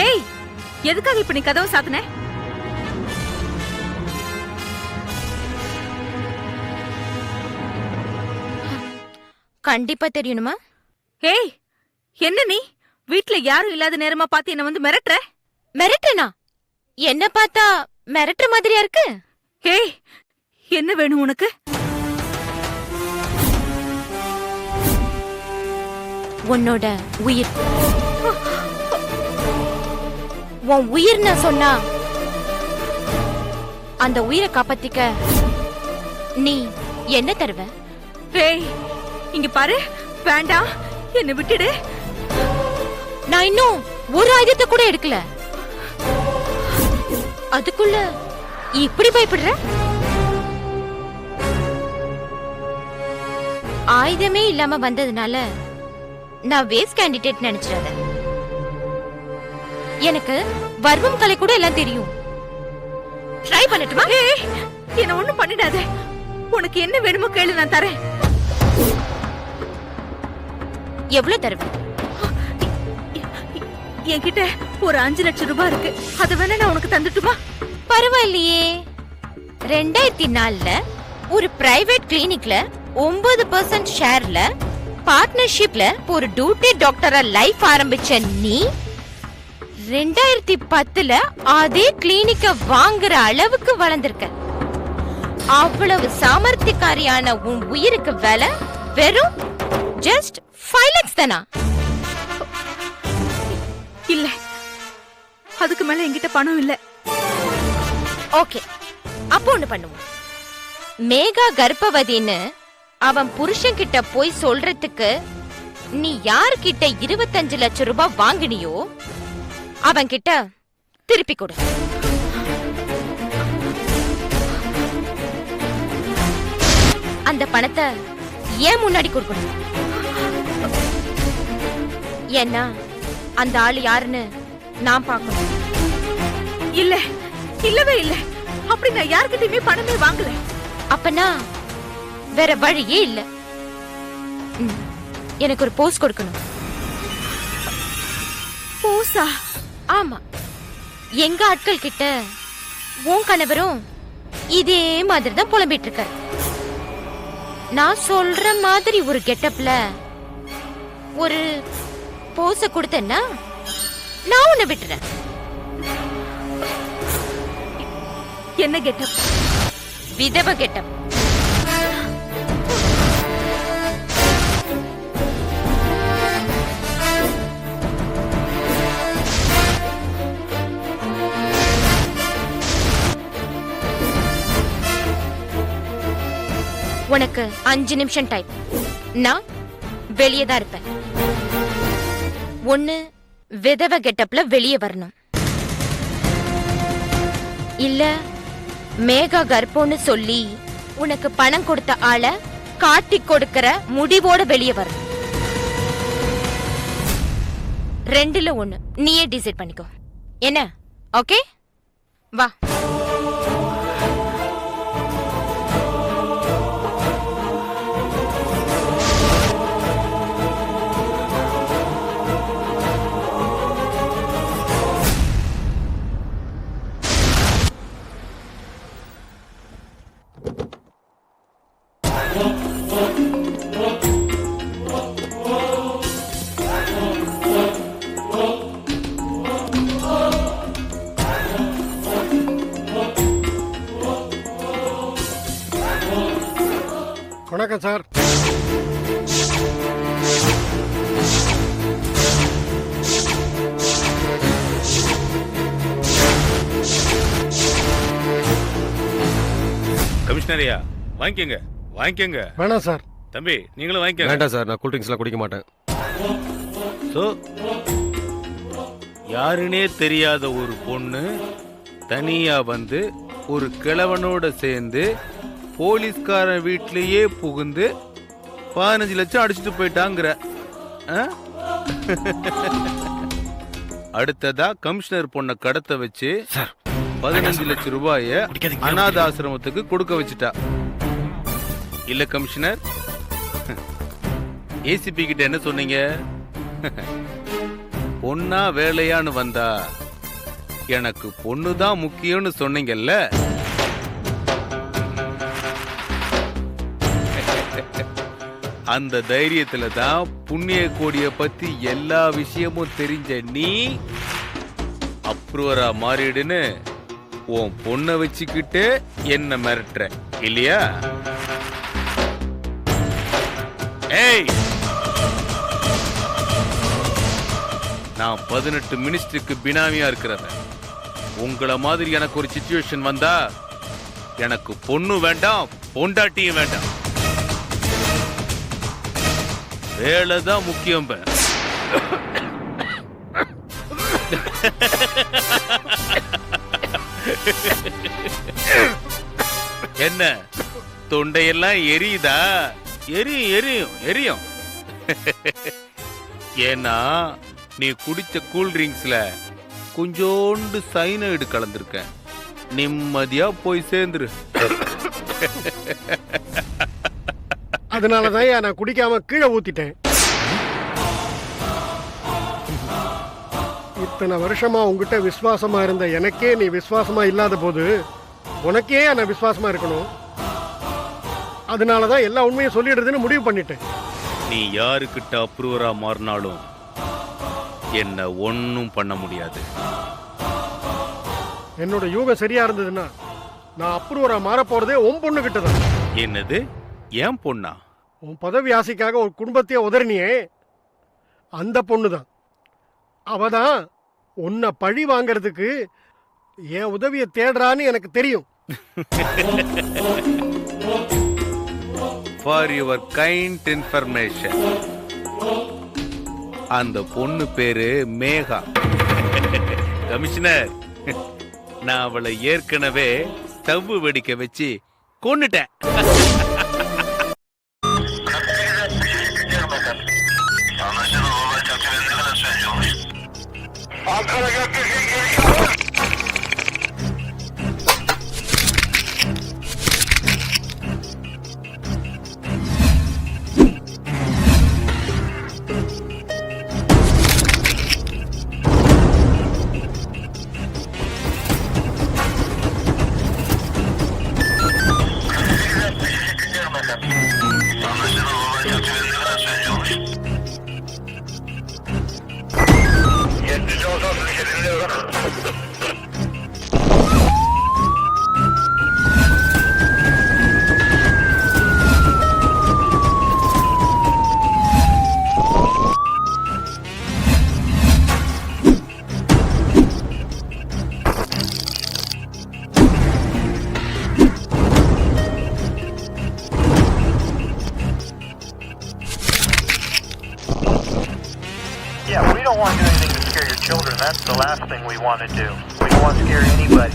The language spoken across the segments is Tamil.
ஏய், எதுக்காக இப்ப நீ கதவை சாத்துன? கண்டிப்பா தெரியணுமா? ஏய், என்ன நீ வீட்ல யாரும் இல்லாத நேரமா பார்த்து என்ன வந்து மிரட்டுற? மிரட்டுனா? என்ன பார்த்தா மிரட்டுற மாதிரியா இருக்கு? ஏய், என்ன வேணும் உனக்கு? உன்னோட உயிர். உன் உயிர் நான் சொன்னா அந்த உயிரை காப்பாத்திக்க நீ என்ன தருவ? ஏய், இங்க பாரு, வேண்டாம், என்ன விட்டுடு. நான் இன்னும் ஒரு ஆயுதத்தை கூட எடுக்கல, அதுக்குள்ள இப்படி பயப்படுற? ஆயுதமே இல்லாம வந்ததுனால நான் வேஸ்ட் கேண்டிடேட் நினைச்சிடாத. எனக்கு வர்மம் கலை கூட எல்லாம் தெரியும். ட்ரை பண்ணட்டுமா? ஏய், என்ன ஒண்ணும் பண்ணிடாத. உனக்கு என்ன வேணுமோ கேளு, நான் தரேன். எவ்வளவு தருவேன்? என்கிட்ட ஒரு 5 லட்சம் ரூபாய் இருக்கு. அத வேணா நான் உனக்கு தந்துட்டுமா? பரவாயில்லையே. 2004ல ஒரு பிரைவேட் கிளினிக்ல 9% ஷேர்ல பார்ட்னர்ஷிப்ல ஒரு டியூட்டி டாக்டரா லைஃப் ஆரம்பிச்ச நீ 2010ல அதே கிளினிக்க வாங்குற அளவுக்கு வளர்ந்திருக்க. அவ்வளவு சாமர்த்தியக்காரியான உன் உயிருக்கு விலை வெறும் ஜஸ்ட் 5 lakhs தானா? இல்ல, அதுக்கு மேல என்கிட்ட பணம் இல்ல. ஓகே, அப்போ ஒண்ணு பண்ணுவோம். மேகா கர்ப்பவதின்னு அவன் புருஷன் கிட்ட போய் சொல்றதுக்கு நீ யார்கிட்ட 25 லட்சம் ரூபாய் வாங்கினியோ அவன் கிட்ட திருப்பி கொடு. அந்த பணத்தை ஏன் முன்னாடி கொடுக்கணும்? ஏன்னா அந்த ஆளு யாருன்னு நான் பார்க்கணும். இல்ல, இல்லவே இல்ல. அப்படி நான் யார்கிட்டயுமே பணமே வாங்கல. அப்பனா வேற வழியே இல்ல. எனக்கு ஒரு போஸ்ட் கொடுக்கணும். போஸா? ஆமா, எங்க ஆட்கள் கிட்ட உன் கணவரும் இதே மாதிரி தான் புலம்பிட்டு இருக்க. நான் சொல்ற மாதிரி ஒரு கெட்டப்ல ஒரு போஸ கொடுத்தேன்னா நான் உன்னை விட்டுறேன். என்ன கெட்டப்? விதவ கெட்டப். உனக்கு 5 நிமிஷம் டைம். நான் வெளியே தான் இருப்பேன். ஒண்ணு விதவ கெட்டப்ல வெளியே வரணும், இல்ல மேகா கர்ப்பம்னு சொல்லி உனக்கு பணம் கொடுத்த ஆளை காட்டி கொடுக்கிற முடிவோட வெளியே வரணும். 2ல 1 நீயே டிசைட் பண்ணிக்கோ. என்ன? ஓகே, வா. வணக்கம் சார். கமிஷனரியா, வாங்கிக்கங்க வாங்கிக்கங்க. வேணாம் சார். தம்பி, நீங்களும் வாங்கிக்கங்க. வேண்டாம் சார், நான் கூல் ட்ரிங்க்ஸ்லாம் குடிக்க மாட்டேன். சோ, யாருனே தெரியாத ஒரு பொண்ணு தனியா வந்து ஒரு கிழவனோட சேர்ந்து போலீஸ்காரன் வீட்லயே புகுந்து 15 லட்சம் அடிச்சுட்டு போயிட்டாங்கிற. அடுத்ததா கமிஷனர் பொண்ணை கடத்த வச்சு 15 லட்சம் ரூபாய அநாத ஆசிரமத்துக்கு கொடுக்க வச்சுட்டா. இல்ல கமிஷனர், ஏசிபி கிட்ட என்ன சொன்னீங்க? பொண்ணா வேலையான்னு வந்தா எனக்கு பொண்ணுதான் முக்கியம்னு சொன்னீங்கல்ல. அந்த தைரியத்துல தான் புண்ணிய கோடிய பத்தி எல்லா விஷயமும் தெரிஞ்ச நீ அப்ரூவரா மாறிடுன்னு உன் பொண்ணை வச்சுக்கிட்டு என்ன மிரட்டுற இல்லையா? ஏய், நான் 18 மினிஸ்டருக்கு பினாமியா இருக்கிறவன். உங்களை மாதிரி எனக்கு ஒரு சிச்சுவேஷன் வந்தா எனக்கு பொண்ணு வேண்டாம், பொண்டாட்டியும் வேண்டாம். வேலைதான் முக்கியம். என்ன தொண்டையெல்லாம் எரியுதா? எரியும் எரியும் எரியும். ஏன்னா நீ குடிச்ச கூல் ட்ரிங்க்ஸ்ல கொஞ்சோண்டு சைனைடு கலந்திருக்க. நிம்மதியா போய் சேர்ந்துரு. அதனாலதான் நான் குடிக்காம கீழே ஊத்திட்டேன். இத்தனை வருஷமா உங்ககிட்ட விசுவாசமா இருந்த எனக்கே நீ விசுவாசமா இல்லாத போது உனக்கே நான் விசுவாசமா இருக்கணும். அதனாலதான் எல்லா உண்மையும் சொல்லிடுறதுன்னு முடிவு பண்ணிட்டேன். நீ யாருக்கிட்ட அப்ரூவரா மாறினாலும் என்ன ஒன்னும் பண்ண முடியாது. என்னோட யூகம் சரியா இருந்ததுன்னா நான் அப்ரூவரா மாற போறதே உன் பொண்ணு கிட்ட தான். என்னது? ஏன் பொண்ணா? உன் பதவி ஆசைக்காக ஒரு குடும்பத்தையே உதறினியே, அந்த பொண்ணுதான். அவதான் உன்னை பழி வாங்கறதுக்கு என் உதவியை தேடுறான்னு எனக்கு தெரியும். For your kind information, அந்த பொண்ணு பேரு மேகா. கமிஷனர், நான் அவளை ஏற்கனவே ஸ்டவ் வெடிக்க வச்சு கொன்னுட்டேன். Yeah, we don't want to do anything to scare your children. That's the last thing we want to do. We don't want to scare anybody.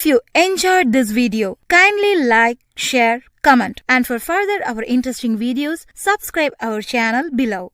If you enjoyed this video, kindly like, share, comment, and for further our interesting videos, subscribe our channel below.